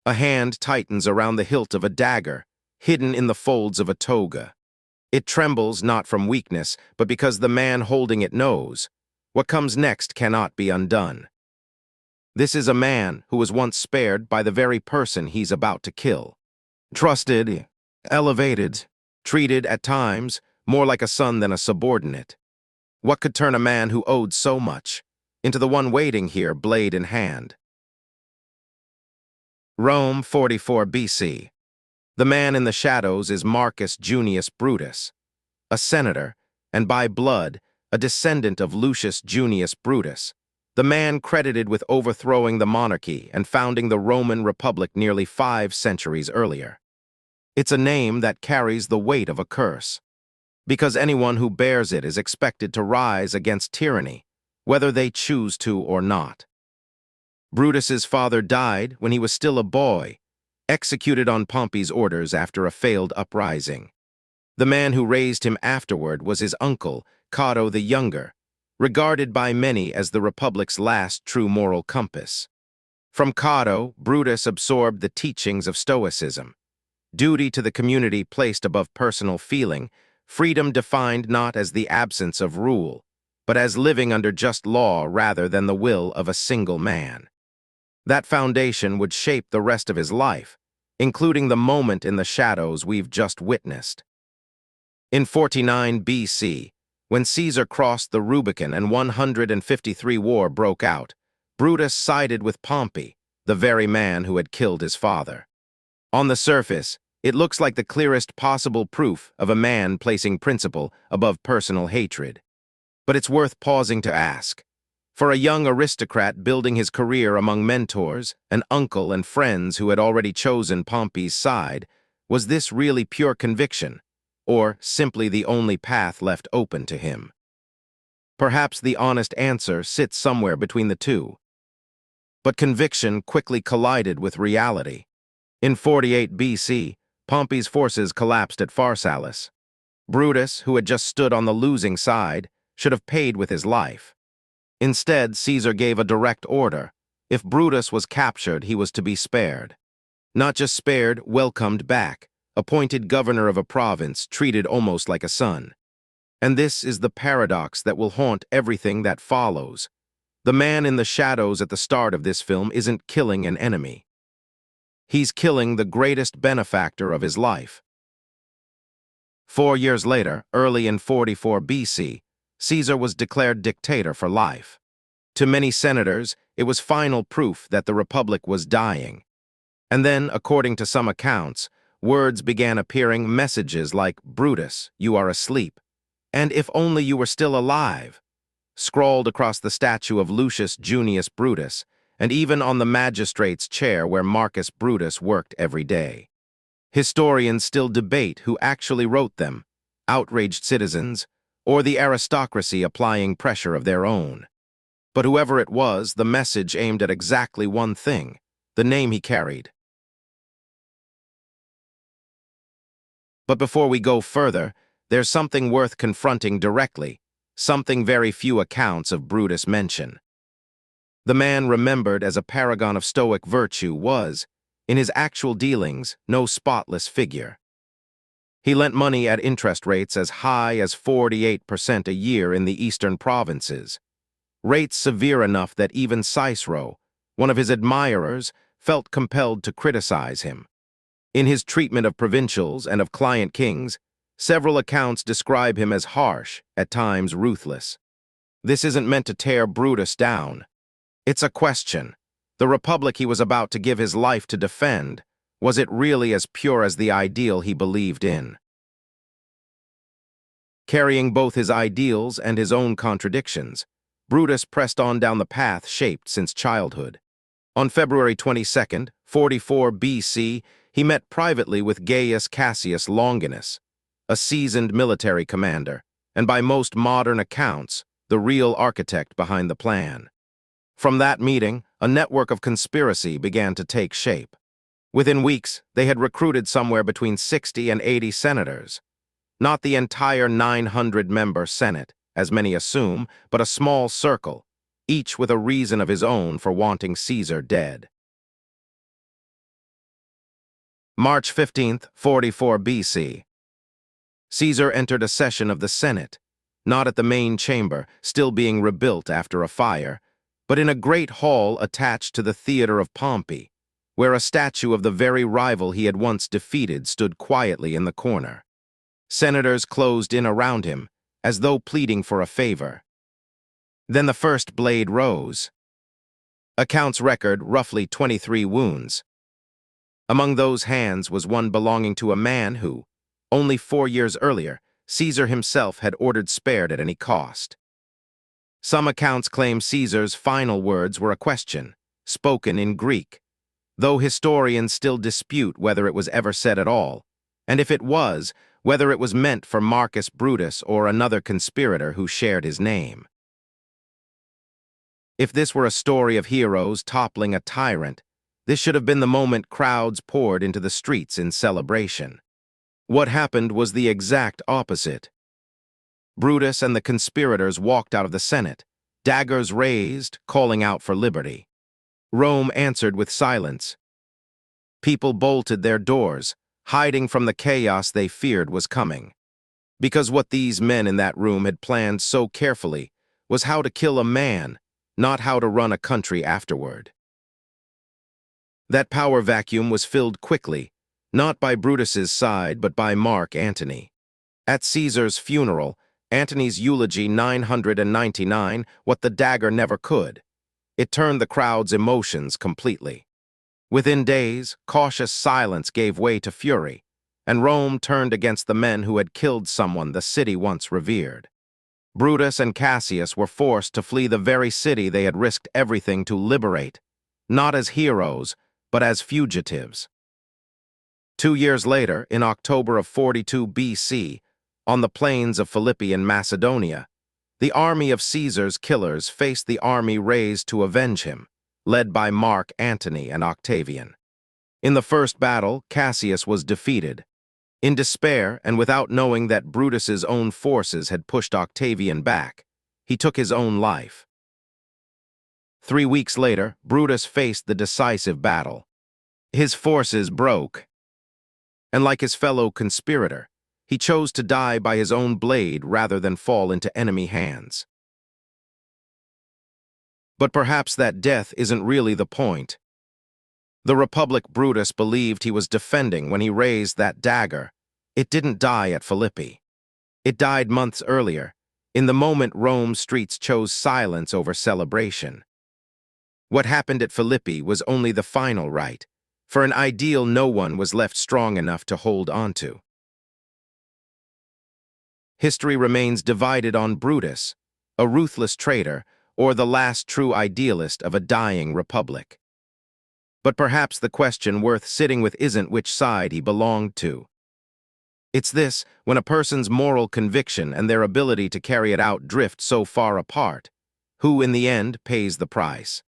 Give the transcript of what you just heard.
A hand tightens around the hilt of a dagger, hidden in the folds of a toga. It trembles not from weakness, but because the man holding it knows. What comes next cannot be undone. This is a man who was once spared by the very person he's about to kill. Trusted, elevated, treated at times more like a son than a subordinate. What could turn a man who owed so much into the one waiting here, blade in hand? Rome, 44 BC. The man in the shadows is Marcus Junius Brutus, a senator, and by blood, a descendant of Lucius Junius Brutus, the man credited with overthrowing the monarchy and founding the Roman Republic nearly 5 centuries earlier. It's a name that carries the weight of a curse, because anyone who bears it is expected to rise against tyranny, whether they choose to or not. Brutus's father died when he was still a boy, executed on Pompey's orders after a failed uprising. The man who raised him afterward was his uncle, Cato the Younger, regarded by many as the Republic's last true moral compass. From Cato, Brutus absorbed the teachings of Stoicism. Duty to the community placed above personal feeling, freedom defined not as the absence of rule, but as living under just law rather than the will of a single man. That foundation would shape the rest of his life, including the moment in the shadows we've just witnessed. In 49 BC, when Caesar crossed the Rubicon and 153 war broke out, Brutus sided with Pompey, the very man who had killed his father. On the surface, it looks like the clearest possible proof of a man placing principle above personal hatred. But it's worth pausing to ask. For a young aristocrat building his career among mentors, an uncle and friends who had already chosen Pompey's side, was this really pure conviction, or simply the only path left open to him? Perhaps the honest answer sits somewhere between the two. But conviction quickly collided with reality. In 48 BC, Pompey's forces collapsed at Pharsalus. Brutus, who had just stood on the losing side, should have paid with his life. Instead, Caesar gave a direct order. If Brutus was captured, he was to be spared. Not just spared, welcomed back, appointed governor of a province, treated almost like a son. And this is the paradox that will haunt everything that follows. The man in the shadows at the start of this film isn't killing an enemy. He's killing the greatest benefactor of his life. 4 years later, early in 44 BC, Caesar was declared dictator for life. To many senators, it was final proof that the Republic was dying. And then, according to some accounts, words began appearing, messages like, "Brutus, you are asleep," and "if only you were still alive," scrawled across the statue of Lucius Junius Brutus, and even on the magistrate's chair where Marcus Brutus worked every day. Historians still debate who actually wrote them, outraged citizens, or the aristocracy applying pressure of their own. But whoever it was, the message aimed at exactly one thing, the name he carried. But before we go further, there's something worth confronting directly, something very few accounts of Brutus mention. The man remembered as a paragon of Stoic virtue was, in his actual dealings, no spotless figure. He lent money at interest rates as high as 48% a year in the eastern provinces, rates severe enough that even Cicero, one of his admirers, felt compelled to criticize him. In his treatment of provincials and of client kings, several accounts describe him as harsh, at times ruthless. This isn't meant to tear Brutus down. It's a question. The republic he was about to give his life to defend, was it really as pure as the ideal he believed in? Carrying both his ideals and his own contradictions, Brutus pressed on down the path shaped since childhood. On February 22, 44 BC, he met privately with Gaius Cassius Longinus, a seasoned military commander, and by most modern accounts, the real architect behind the plan. From that meeting, a network of conspiracy began to take shape. Within weeks, they had recruited somewhere between 60 and 80 senators. Not the entire 900-member Senate, as many assume, but a small circle, each with a reason of his own for wanting Caesar dead. March 15, 44 BC. Caesar entered a session of the Senate, not at the main chamber, still being rebuilt after a fire, but in a great hall attached to the theater of Pompey, where a statue of the very rival he had once defeated stood quietly in the corner. Senators closed in around him, as though pleading for a favor. Then the first blade rose. Accounts record roughly 23 wounds. Among those hands was one belonging to a man who, only 4 years earlier, Caesar himself had ordered spared at any cost. Some accounts claim Caesar's final words were a question, spoken in Greek, though historians still dispute whether it was ever said at all, and if it was, whether it was meant for Marcus Brutus or another conspirator who shared his name. If this were a story of heroes toppling a tyrant, this should have been the moment crowds poured into the streets in celebration. What happened was the exact opposite. Brutus and the conspirators walked out of the Senate, daggers raised, calling out for liberty. Rome answered with silence. People bolted their doors, hiding from the chaos they feared was coming. Because what these men in that room had planned so carefully was how to kill a man, not how to run a country afterward. That power vacuum was filled quickly, not by Brutus's side but by Mark Antony. At Caesar's funeral, Antony's eulogy 999, what the dagger never could. It turned the crowd's emotions completely. Within days, cautious silence gave way to fury, and Rome turned against the men who had killed someone the city once revered. Brutus and Cassius were forced to flee the very city they had risked everything to liberate, not as heroes, but as fugitives. 2 years later, in October of 42 BC, on the plains of Philippi in Macedonia, the army of Caesar's killers faced the army raised to avenge him, led by Mark Antony and Octavian. In the first battle, Cassius was defeated. In despair, and without knowing that Brutus's own forces had pushed Octavian back, he took his own life. 3 weeks later, Brutus faced the decisive battle. His forces broke, and like his fellow conspirator, he chose to die by his own blade rather than fall into enemy hands. But perhaps that death isn't really the point. The Republic Brutus believed he was defending when he raised that dagger. It didn't die at Philippi. It died months earlier, in the moment Rome's streets chose silence over celebration. What happened at Philippi was only the final rite, for an ideal no one was left strong enough to hold onto. History remains divided on Brutus, a ruthless traitor, or the last true idealist of a dying republic. But perhaps the question worth sitting with isn't which side he belonged to. It's this: when a person's moral conviction and their ability to carry it out drift so far apart, who in the end pays the price?